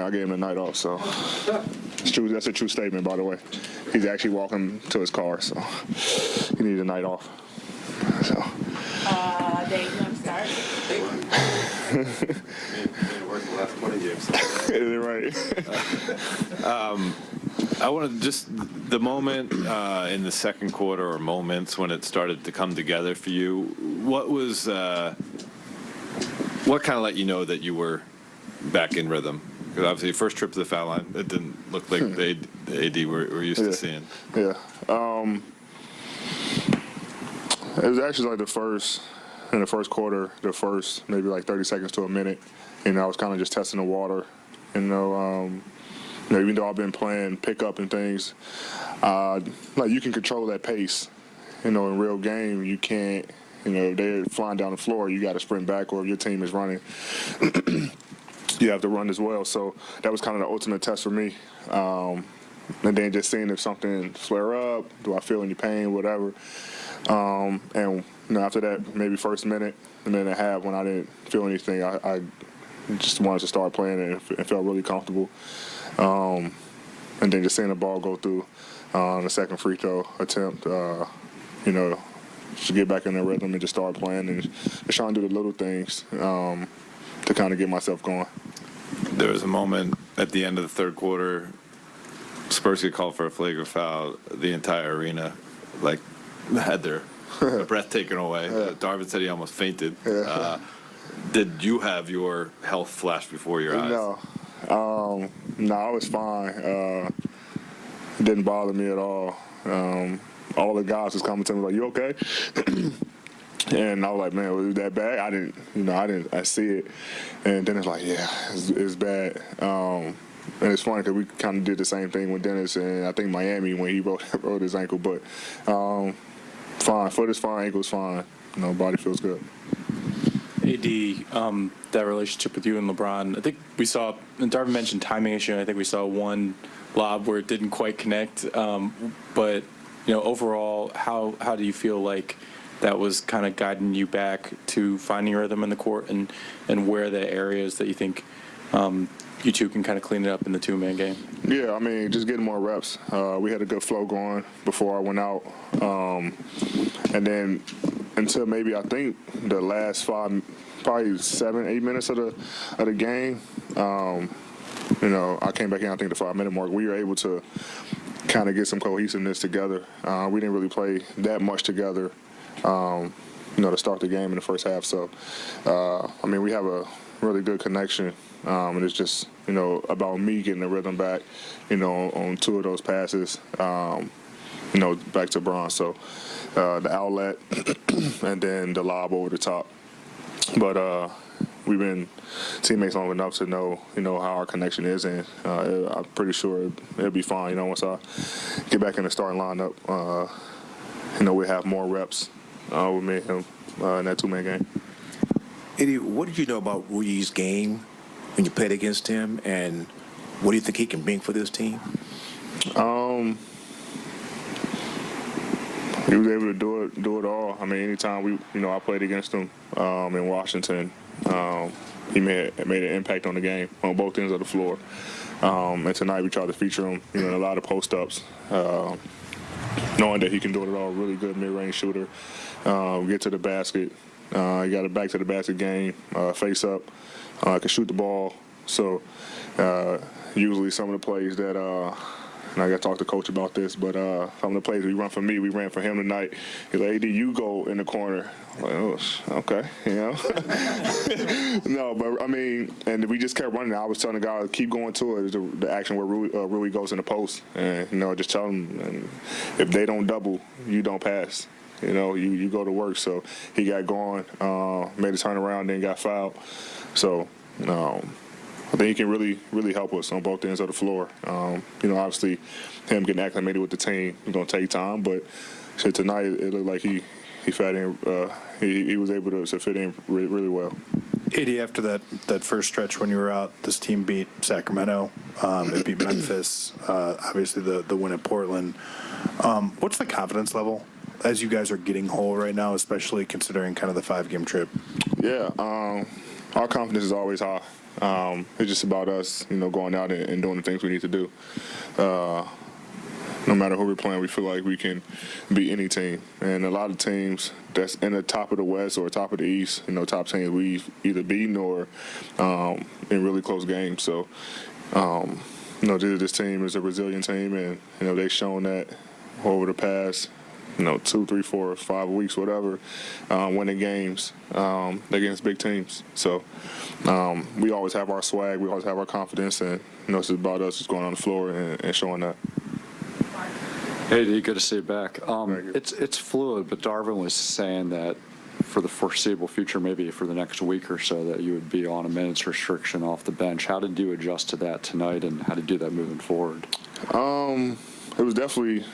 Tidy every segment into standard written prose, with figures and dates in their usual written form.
I gave him the night off, so it's true. That's a true statement, by the way. He's actually walking to his car, so he needs a night off. So. Dave, you want to start? Work the last 20 games. Is it right? I want to just the moment in the second quarter, or moments when it started to come together for you. What was what kind of let you know that you were back in rhythm? Because obviously, first trip to the foul line, it didn't look like the AD we're used to seeing. Yeah. It was actually like in the first quarter, the first maybe like 30 seconds to a minute. I was kind of just testing the water. Even though I've been playing pickup and things, like you can control that pace. In real game, you can't. If they're flying down the floor, you got to sprint back, or if your team is running, you have to run as well. So that was kind of the ultimate test for me. And then just seeing if something flare up, do I feel any pain, whatever. And after that, maybe first minute and a half, when I didn't feel anything, I just wanted to start playing and felt really comfortable. And then just seeing the ball go through the second free throw attempt, just get back in the rhythm and just start playing and just trying to do the little things to kind of get myself going. There was a moment at the end of the third quarter, Spurs get called for a flagrant foul. The entire arena, had their breath taken away. Yeah. Darvin said he almost fainted. Yeah. Did you have your health flash before your eyes? No. I was fine. It didn't bother me at all. All the guys was coming to me like, "You okay?" And I was like, "Man, was it that bad?" I see it, and then it's like, "Yeah, it's bad." And it's funny because we kind of did the same thing with Dennis, and I think Miami when he broke his ankle. But fine, foot is fine, ankle's fine. Body feels good. AD, that relationship with you and LeBron, I think we saw, and Darvin mentioned timing issue, and I think we saw one lob where it didn't quite connect. But, overall, how do you feel like that was kind of guiding you back to finding rhythm in the court, and where are the areas that you think you two can kind of clean it up in the two-man game? Yeah, just getting more reps. We had a good flow going before I went out. And then until maybe I think the last probably 7-8 minutes of the game, I came back in, I think the 5-minute mark, we were able to kind of get some cohesiveness together. We didn't really play that much together, to start the game in the first half. So, we have a really good connection. And it's just, about me getting the rhythm back, on two of those passes, back to Bron. So the outlet and then the lob over the top. But we've been teammates long enough to know, how our connection is, and I'm pretty sure it'll be fine. Once I get back in the starting lineup, we have more reps with me and him in that two-man game. Eddie, what did you know about Rui's game when you played against him, and what do you think he can bring for this team? He was able to do it all. Anytime I played against him in Washington, he made an impact on the game on both ends of the floor. And tonight we tried to feature him, in a lot of post-ups, knowing that he can do it all. Really good mid-range shooter, get to the basket. He got a back to the basket game, face up, can shoot the ball. So usually some of the plays that and I got to talk to coach about this, but some of the plays we run for me, we ran for him tonight. He's like, "AD, you go in the corner." I'm like, "Oh, okay," No, but and we just kept running. I was telling the guys, keep going to it. The action where Rui goes in the post, and just tell them, and if they don't double, you don't pass. You go to work. So he got going, made a turnaround, then got fouled. So I think he can really, really help us on both ends of the floor. Obviously, him getting acclimated with the team is going to take time, but tonight it looked like he fit in. He was able to fit in really well. AD, after that first stretch when you were out, this team beat Sacramento, it beat Memphis, obviously the win at Portland. What's the confidence level as you guys are getting whole right now, especially considering kind of the 5-game trip? Yeah, our confidence is always high. It's just about us, going out and doing the things we need to do. No matter who we're playing, we feel like we can beat any team. And a lot of teams that's in the top of the West or top of the East, top teams we've either beaten or in really close games. So, this team is a resilient team, and, they've shown that over the past, 2, 3, 4, 5 weeks, whatever, winning games against big teams. So we always have our swag, we always have our confidence, and, it's about us just going on the floor and showing that. Hey, D, good to see you back. Thank you. It's fluid, but Darvin was saying that for the foreseeable future, maybe for the next week or so, that you would be on a minutes restriction off the bench. How did you adjust to that tonight, and how to do that moving forward? It was definitely,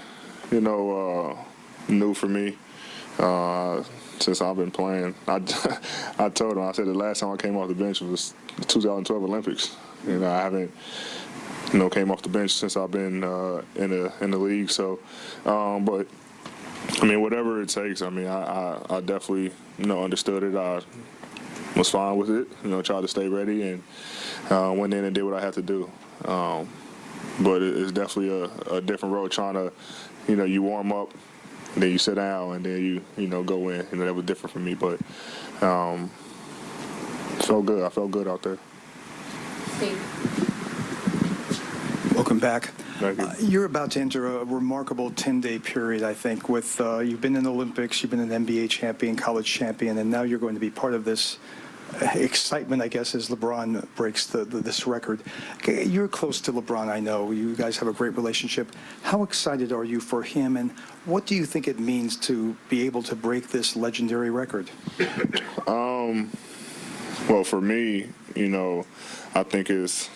new for me since I've been playing. I told him, I said the last time I came off the bench was the 2012 Olympics. I haven't came off the bench since I've been in the league. So, but whatever it takes. I definitely understood it. I was fine with it. Tried to stay ready and went in and did what I had to do. But it's definitely a different road. Trying to, you warm up, and then you sit down, and then you go in. That was different for me, but felt good. I felt good out there. Steve. Welcome back. Thank you. You're about to enter a remarkable 10-day period, I think, with you've been in the Olympics, you've been an NBA champion, college champion, and now you're going to be part of this excitement, I guess, as LeBron breaks this record. You're close to LeBron, I know. You guys have a great relationship. How excited are you for him, and what do you think it means to be able to break this legendary record? Well, for me, I think it's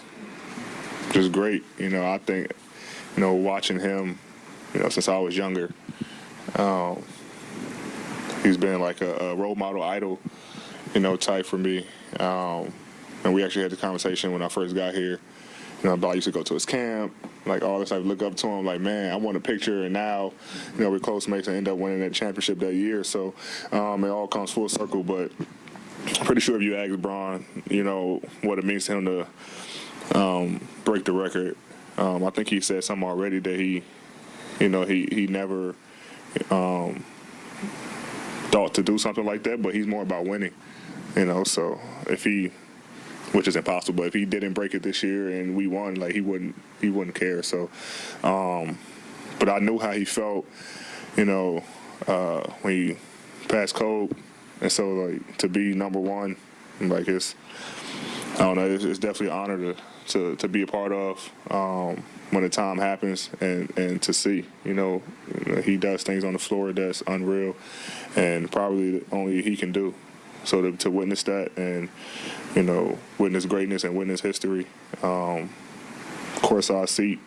just great. I think, watching him, since I was younger, he's been like a role model, idol, type for me. And we actually had the conversation when I first got here. I used to go to his camp, like all this. I look up to him, like, man, I want a picture. And now, we're close mates and end up winning that championship that year. So it all comes full circle. But I'm pretty sure if you ask LeBron, what it means to him to break the record. I think he said something already that he never thought to do something like that, but he's more about winning. So if he, which is impossible, but if he didn't break it this year and we won, like he wouldn't care. So, but I knew how he felt, when he passed Kobe, and so like to be number one, like it's definitely an honor to be a part of when the time happens and to see, he does things on the floor that's unreal and probably only he can do. So to witness that and, witness greatness and witness history, courtside seat,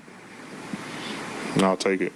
and I'll take it.